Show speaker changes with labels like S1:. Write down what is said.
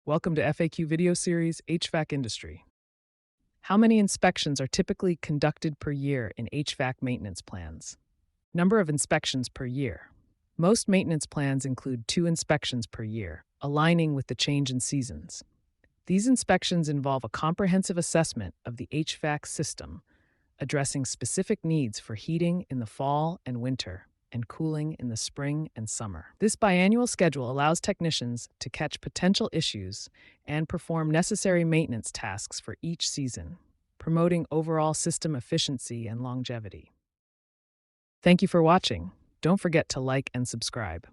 S1: Welcome to FAQ video series HVAC industry. How many inspections are typically conducted per year in HVAC maintenance plans? Number of inspections per year. Most maintenance plans include 2 inspections per year, aligning with the change in seasons. These inspections involve a comprehensive assessment of the HVAC system, addressing specific needs for heating in the fall and winter and cooling in the spring and summer. This biannual schedule allows technicians to catch potential issues and perform necessary maintenance tasks for each season, promoting overall system efficiency and longevity. Thank you for watching. Don't forget to like and subscribe.